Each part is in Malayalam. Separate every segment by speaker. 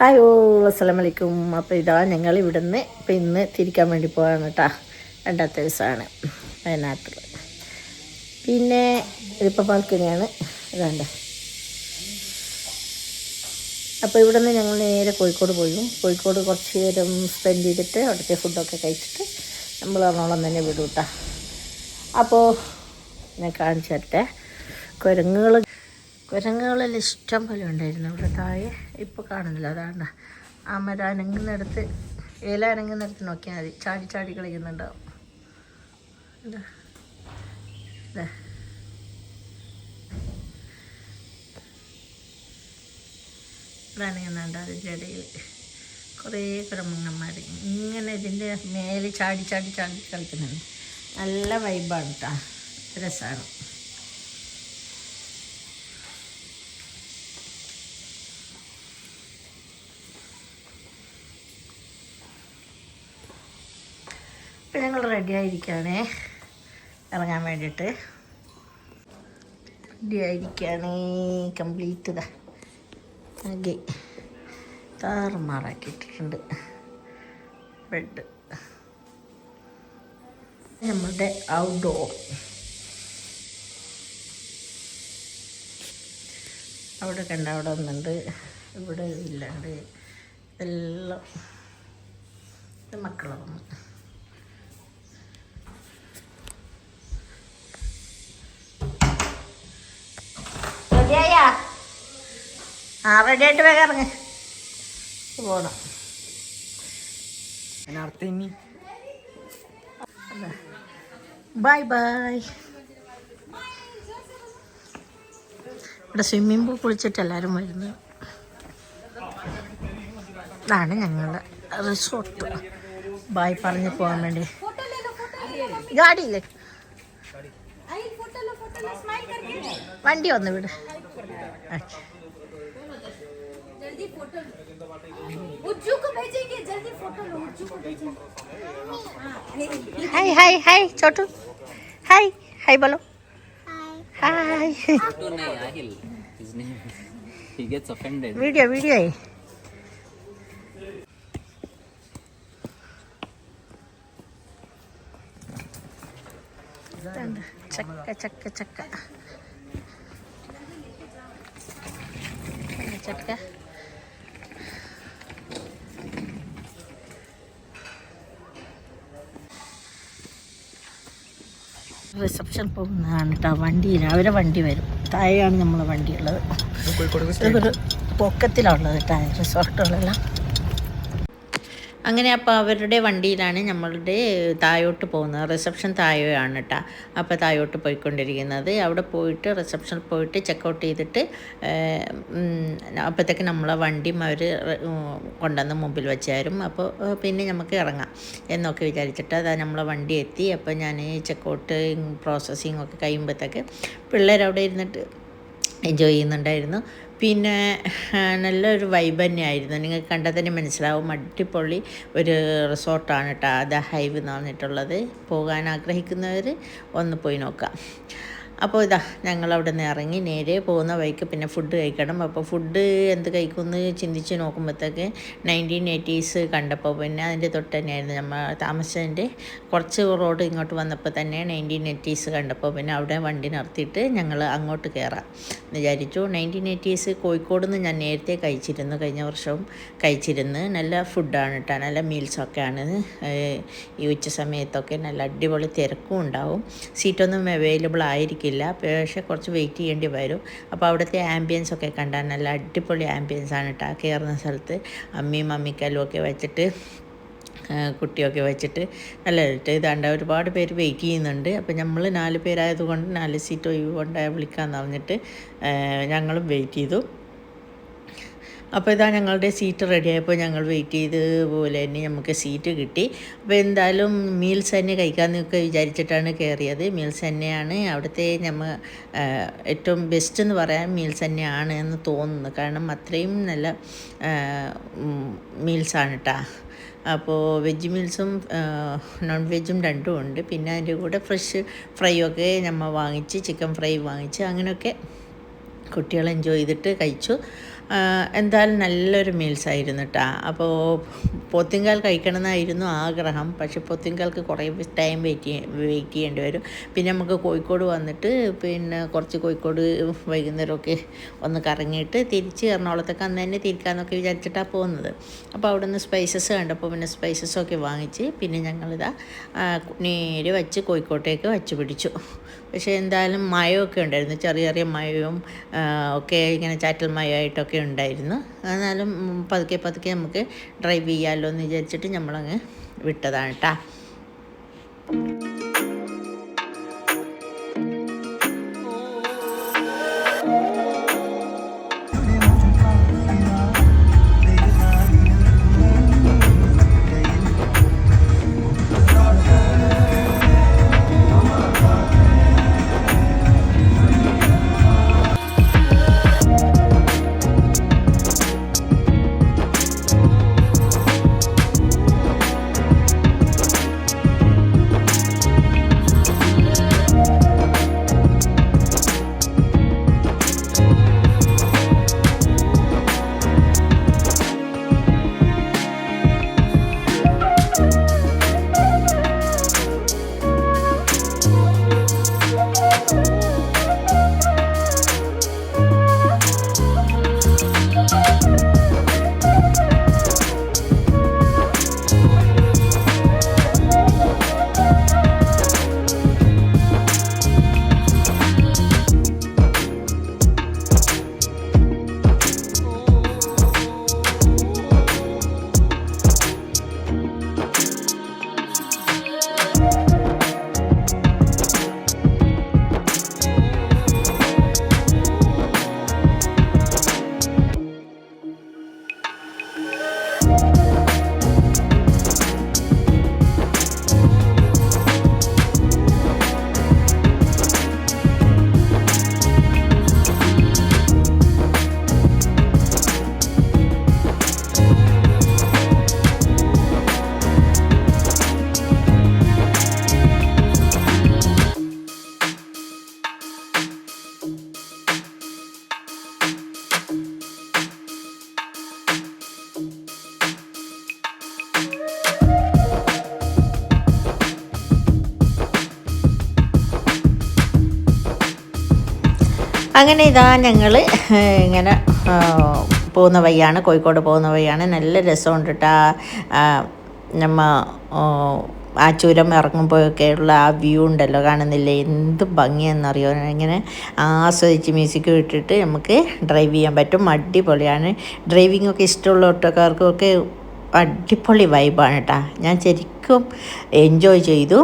Speaker 1: ഹായ് അസ്സലാമലൈക്കും. അപ്പോൾ ഇതാ ഞങ്ങൾ ഇവിടുന്ന് ഇപ്പം ഇന്ന് തിരിക്കാൻ വേണ്ടി പോവാണ് കേട്ടോ. രണ്ടാമത്തെ ദിവസമാണ് വയനാട്ടിൽ. പിന്നെ ഇതിപ്പോൾ ബാൽക്കണിയാണ് ഇതാണ്ട്. അപ്പോൾ ഇവിടെ നിന്ന് ഞങ്ങൾ നേരെ കോഴിക്കോട് പോയി. കോഴിക്കോട് കുറച്ച് നേരം സ്പെൻഡ് ചെയ്തിട്ട് അവിടുത്തെ ഫുഡൊക്കെ കഴിച്ചിട്ട് നമ്മൾ എറണാകുളം തന്നെ വിടും കേട്ടോ. അപ്പോൾ ഞാൻ കാണിച്ചു തരട്ടെ. കുരങ്ങുകളിൽ ഇഷ്ടം പോലെ ഉണ്ടായിരുന്നു ഇവിടെ താഴെ. ഇപ്പോൾ കാണുന്നില്ല. അതാണ് ആ മരം അനങ്ങുന്നിടത്ത്, ഇല അനങ്ങുന്നിടത്ത് നോക്കിയാൽ മതി, ചാടി ചാടി കളിക്കുന്നുണ്ടാവും. ഇതാ ഇതാ ഇവിടെ അനങ്ങുന്നുണ്ട്. അതിൻ്റെ ഇടയിൽ കുറേ കുരങ്ങന്മാർ ഇങ്ങനെ ഇതിൻ്റെ മേലെ ചാടി ചാടി ചാടി കളിക്കുന്നുണ്ട്. നല്ല വൈബാണ് കേട്ടോ, രസമാണ്. ഇപ്പം ഞങ്ങൾ റെഡി ആയിരിക്കുകയാണേ ഇറങ്ങാൻ വേണ്ടിയിട്ട്. റെഡി ആയിരിക്കുകയാണേ കംപ്ലീറ്റ്. ഇതാ ആകെ താറുമാറാക്കിയിട്ടിട്ടുണ്ട് ബെഡ്. നമ്മളുടെ ഔട്ട്ഡോർ അവിടെ കണ്ട അവിടെ ഒന്നുണ്ട്, ഇവിടെ ഇല്ലാണ്ട് എല്ലാം മക്കളാണ്. റെഡി ആയിട്ട് വേഗം ഇറങ്ങ പോണം. Bye bye. ഇവിടെ സ്വിമ്മിംഗ് പൂൾ കുളിച്ചിട്ട് എല്ലാവരും വരുന്നത്. ഇതാണ് ഞങ്ങളുടെ റിസോർട്ട്. ബായ് പറഞ്ഞ് പോകാൻ വേണ്ടി ഗാഡിയില്ലേ വണ്ടി വന്ന് വിട്. हाय हाय हाय छोटू, हाय हाय बोलो. हाय.
Speaker 2: Chotu nahi, Ahil. His name. He gets offended.
Speaker 1: Video video है. चक्का चक्का चक्का चक्का. റിസപ്ഷൻ പോകുന്നതാണ് കേട്ടോ. വണ്ടിയിൽ അവരെ വണ്ടി വരും. താഴെയാണ് നമ്മളെ വണ്ടിയുള്ളത്. ഒരു പൊക്കത്തിലുള്ളത് കേട്ടോ റിസോർട്ടുകളെല്ലാം. അങ്ങനെ അപ്പോൾ അവരുടെ വണ്ടിയിലാണ് നമ്മളുടെ താഴോട്ട് പോകുന്നത്. റിസപ്ഷൻ താഴെയാണ് കേട്ടോ. അപ്പോൾ താഴോട്ട് പോയിക്കൊണ്ടിരിക്കുന്നത്. അവിടെ പോയിട്ട് റിസപ്ഷനിൽ പോയിട്ട് ചെക്കൗട്ട് ചെയ്തിട്ട് അപ്പോഴത്തേക്ക് നമ്മളെ വണ്ടിയും അവർ കൊണ്ടുവന്ന് മുമ്പിൽ വെച്ചായിരുന്നു. അപ്പോൾ പിന്നെ നമുക്ക് ഇറങ്ങാം എന്നൊക്കെ വിചാരിച്ചിട്ട് അതാ നമ്മളെ വണ്ടി എത്തി. അപ്പോൾ ഞാൻ ചെക്കൗട്ട് പ്രോസസ്സിങ് ഒക്കെ കഴിയുമ്പോഴത്തേക്ക് പിള്ളേരവിടെ ഇരുന്നിട്ട് എൻജോയ് ചെയ്യുന്നുണ്ടായിരുന്നു. പിന്നെ നല്ലൊരു വൈബ് തന്നെയായിരുന്നു. നിങ്ങൾക്ക് കണ്ടാൽ തന്നെ മനസ്സിലാവും. അടിപൊളി ഒരു റിസോർട്ടാണ് കേട്ടോ. ദ ഹൈവ് എന്ന് പറഞ്ഞിട്ടുള്ളത്. പോകാൻ ആഗ്രഹിക്കുന്നവർ ഒന്ന് പോയി നോക്കാം. അപ്പോൾ ഇതാ ഞങ്ങളവിടെ നിന്ന് ഇറങ്ങി നേരെ പോകുന്ന വഴിക്ക് പിന്നെ ഫുഡ് കഴിക്കണം. അപ്പോൾ ഫുഡ് എന്ത് കഴിക്കുമെന്ന് ചിന്തിച്ച് നോക്കുമ്പോഴത്തേക്ക് 1980s കണ്ടപ്പോൾ പിന്നെ അതിൻ്റെ തൊട്ട് തന്നെയായിരുന്നു നമ്മൾ താമസിച്ചതിൻ്റെ കുറച്ച് റോഡ് ഇങ്ങോട്ട് വന്നപ്പോൾ തന്നെ 1980s കണ്ടപ്പോൾ പിന്നെ അവിടെ വണ്ടി നിർത്തിയിട്ട് ഞങ്ങൾ അങ്ങോട്ട് കയറാം എന്ന് വിചാരിച്ചു. 1980s കോഴിക്കോട് നിന്ന് ഞാൻ നേരത്തെ കഴിച്ചിരുന്നു, കഴിഞ്ഞ വർഷവും കഴിച്ചിരുന്നു. നല്ല ഫുഡാണ് കേട്ടോ, നല്ല മീൽസൊക്കെയാണ്. ഈ ഉച്ച സമയത്തൊക്കെ നല്ല അടിപൊളി തിരക്കും ഉണ്ടാവും. സീറ്റൊന്നും അവൈലബിൾ ആയിരിക്കില്ല, പക്ഷേ കുറച്ച് വെയിറ്റ് ചെയ്യേണ്ടി വരും. അപ്പോൾ അവിടുത്തെ ആംബിയൻസ് ഒക്കെ കണ്ടാൽ നല്ല അടിപൊളി ആംബിയൻസ് ആണ് കേട്ടോ. കയറുന്ന സ്ഥലത്ത് അമ്മിയും അമ്മിക്കല്ലും ഒക്കെ വെച്ചിട്ട് കുട്ടിയൊക്കെ വെച്ചിട്ട് നല്ല ഇതാണ്ട് ഒരുപാട് പേര് വെയിറ്റ് ചെയ്യുന്നുണ്ട്. അപ്പോൾ നമ്മൾ 4 പേരായതുകൊണ്ട് 4 സീറ്റ് ഒഴിവ് കൊണ്ട് വിളിക്കാമെന്ന് പറഞ്ഞിട്ട് ഞങ്ങളും വെയിറ്റ് ചെയ്തു. അപ്പോൾ ഇതാ ഞങ്ങളുടെ സീറ്റ് റെഡിയായപ്പോൾ ഞങ്ങൾ വെയിറ്റ് ചെയ്ത് പോലെ തന്നെ നമുക്ക് സീറ്റ് കിട്ടി. അപ്പോൾ എന്തായാലും മീൽസ് തന്നെ കഴിക്കാമെന്നൊക്കെ വിചാരിച്ചിട്ടാണ് കയറിയത്. മീൽസ് തന്നെയാണ് അവിടുത്തെ ഏറ്റവും ബെസ്റ്റ് എന്ന് പറയാൻ മീൽസ് തന്നെയാണ് എന്ന് തോന്നുന്നു. കാരണം അത്രയും നല്ല മീൽസാണ് കേട്ടോ. അപ്പോൾ വെജ് മീൽസും നോൺ വെജും രണ്ടും ഉണ്ട്. പിന്നെ അതിൻ്റെ കൂടെ ഫ്രഷ് ഫ്രൈ ഒക്കെ നമ്മൾ വാങ്ങിച്ച് ചിക്കൻ ഫ്രൈ വാങ്ങിച്ച് അങ്ങനെയൊക്കെ കുട്ടികൾ എൻജോയ് ചെയ്തിട്ട് കഴിച്ചു. എന്തായാലും നല്ലൊരു മീൽസ് ആയിരുന്നു കേട്ടോ. അപ്പോൾ പോത്തിങ്കാൽ കഴിക്കണമെന്നായിരുന്നു ആഗ്രഹം. പക്ഷേ പോത്തിങ്കാൽക്ക് കുറേ ടൈം വെയിറ്റ് ചെയ്യേണ്ടി വരും. പിന്നെ നമുക്ക് കോഴിക്കോട് വന്നിട്ട് പിന്നെ കുറച്ച് കോഴിക്കോട് വൈകുന്നേരമൊക്കെ ഒന്ന് കറങ്ങിയിട്ട് തിരിച്ച് എറണാകുളത്തൊക്കെ അന്ന് തന്നെ തിരിക്കാമെന്നൊക്കെ വിചാരിച്ചിട്ടാണ് പോകുന്നത്. അപ്പോൾ അവിടെ നിന്ന് സ്പൈസസ് കണ്ടപ്പോൾ പിന്നെ സ്പൈസസൊക്കെ വാങ്ങിച്ച് പിന്നെ ഞങ്ങളിതാ നേരെ വച്ച് കോഴിക്കോട്ടേക്ക് വച്ച് പിടിച്ചു. പക്ഷേ എന്തായാലും മയമൊക്കെ ഉണ്ടായിരുന്നു, ചെറിയ ചെറിയ മയവും ഒക്കെ ഇങ്ങനെ ചാറ്റൽ മയമായിട്ടൊക്കെ ഉണ്ടായിരുന്നു. എന്നാലും പതുക്കെ പതുക്കെ നമുക്ക് ഡ്രൈവ് ചെയ്യാമല്ലോ എന്ന് വിചാരിച്ചിട്ട് നമ്മളങ്ങ് വിട്ടതാണ് കേട്ടോ. അങ്ങനെ ഇതാ ഞങ്ങൾ ഇങ്ങനെ പോകുന്ന വഴിയാണ്, കോഴിക്കോട് പോകുന്ന വഴിയാണ്. നല്ല രസമുണ്ട് കേട്ടോ. നമ്മ ആ ചുരം ഇറങ്ങുമ്പോഴൊക്കെയുള്ള ആ വ്യൂ ഉണ്ടല്ലോ, കാണുന്നില്ലേ, എന്ത് ഭംഗിയാണെന്നറിയോ. ഇങ്ങനെ ആസ്വദിച്ച് മ്യൂസിക് ഇട്ടിട്ട് നമുക്ക് ഡ്രൈവ് ചെയ്യാൻ പറ്റും. അടിപൊളിയാണ്. ഡ്രൈവിങ്ങൊക്കെ ഇഷ്ടമുള്ള ഓട്ടോക്കാർക്കൊക്കെ അടിപൊളി വൈബാണ് കേട്ടോ. ഞാൻ ശരിക്കും എൻജോയ് ചെയ്തു.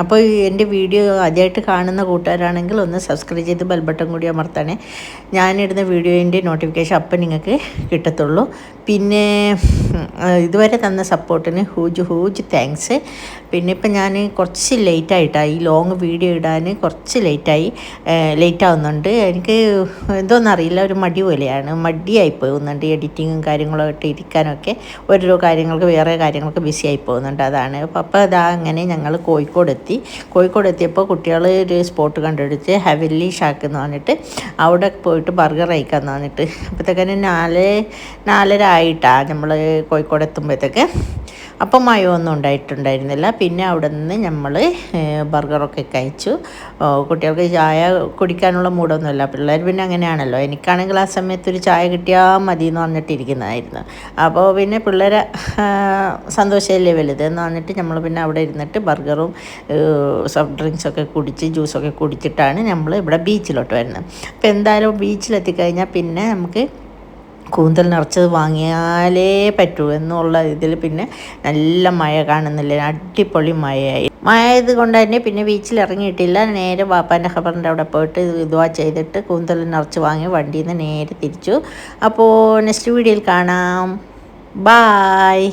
Speaker 1: അപ്പോൾ എൻ്റെ വീഡിയോ ആദ്യമായിട്ട് കാണുന്ന കൂട്ടുകാരാണെങ്കിൽ ഒന്ന് സബ്സ്ക്രൈബ് ചെയ്ത് ബെൽ ബട്ടൺ കൂടി അമർത്തണേ. ഞാനിടുന്ന വീഡിയോൻ്റെ നോട്ടിഫിക്കേഷൻ അപ്പം നിങ്ങൾക്ക് കിട്ടത്തുള്ളൂ. പിന്നെ ഇതുവരെ തന്ന സപ്പോർട്ടിന് ഹൂജ് താങ്ക്സ്. പിന്നെ ഇപ്പം ഞാൻ കുറച്ച് ലേറ്റായിട്ടാണ് ഈ ലോങ് വീഡിയോ ഇടാൻ കുറച്ച് ലേറ്റ് ആവുന്നുണ്ട്. എനിക്ക് എന്തോന്നറിയില്ല, ഒരു മടി പോലെയാണ്, മടിയായി പോകുന്നുണ്ട്. എഡിറ്റിങ്ങും കാര്യങ്ങളൊക്കെ ഇരിക്കാനൊക്കെ ഓരോ കാര്യങ്ങൾക്ക് വേറെ കാര്യങ്ങൾക്ക് ബിസി ആയി പോകുന്നുണ്ട്. അതാണ്. അപ്പോൾ ഇതാ അങ്ങനെ ഞങ്ങൾ കോഴിക്കോട് എത്തിയപ്പോൾ കുട്ടികൾ ഒരു സ്പോട്ട് കണ്ടുപിടിച്ച് ഹെവൻലി ഷാക്ക് എന്ന് പറഞ്ഞിട്ട് അവിടെ പോയിട്ട് ബർഗർ കഴിക്കാമെന്ന് പറഞ്ഞിട്ട് അപ്പോഴത്തേക്കന്നെ 4:30 ആയിട്ടാണ് നമ്മൾ കോഴിക്കോട് എത്തുമ്പോഴത്തേക്ക്. അപ്പം മയമൊന്നും ഉണ്ടായിട്ടുണ്ടായിരുന്നില്ല. പിന്നെ അവിടെ നിന്ന് നമ്മൾ ബർഗറൊക്കെ കഴിച്ചു. കുട്ടികൾക്ക് ചായ കുടിക്കാനുള്ള മൂടൊന്നുമില്ല, പിള്ളേർ പിന്നെ അങ്ങനെയാണല്ലോ. എനിക്കാണെങ്കിൽ ആ സമയത്ത് ഒരു ചായ കിട്ടിയാൽ മതി എന്ന് പറഞ്ഞിട്ടിരിക്കുന്നതായിരുന്നു. അപ്പോൾ പിന്നെ പിള്ളേരെ സന്തോഷമല്ലേ വലുത് എന്ന് പറഞ്ഞിട്ട് നമ്മൾ പിന്നെ അവിടെ ഇരുന്നിട്ട് ബർഗറും സോഫ്റ്റ് ഡ്രിങ്ക്സൊക്കെ കുടിച്ച് ജ്യൂസൊക്കെ കുടിച്ചിട്ടാണ് നമ്മൾ ഇവിടെ ബീച്ചിലോട്ട് വരുന്നത്. അപ്പോൾ എന്തായാലും ബീച്ചിലെത്തിക്കഴിഞ്ഞാൽ പിന്നെ നമുക്ക് കൂന്തൽ നിറച്ചത് വാങ്ങിയാലേ പറ്റൂ എന്നുള്ള ഇതിൽ പിന്നെ നല്ല മഴ കാണുന്നില്ല, അടിപൊളി മഴയായി. മഴയത് കൊണ്ട് തന്നെ പിന്നെ ബീച്ചിൽ ഇറങ്ങിയിട്ടില്ല. നേരെ വാപ്പാൻ്റെ ഖബറിൻ്റെ അവിടെ പോയിട്ട് ദുആ ചെയ്തിട്ട് കൂന്തൽ നിറച്ച് വാങ്ങി വണ്ടിയിൽ നിന്ന് നേരെ തിരിച്ചു. അപ്പോൾ നെക്സ്റ്റ് വീഡിയോയിൽ കാണാം. ബായ്.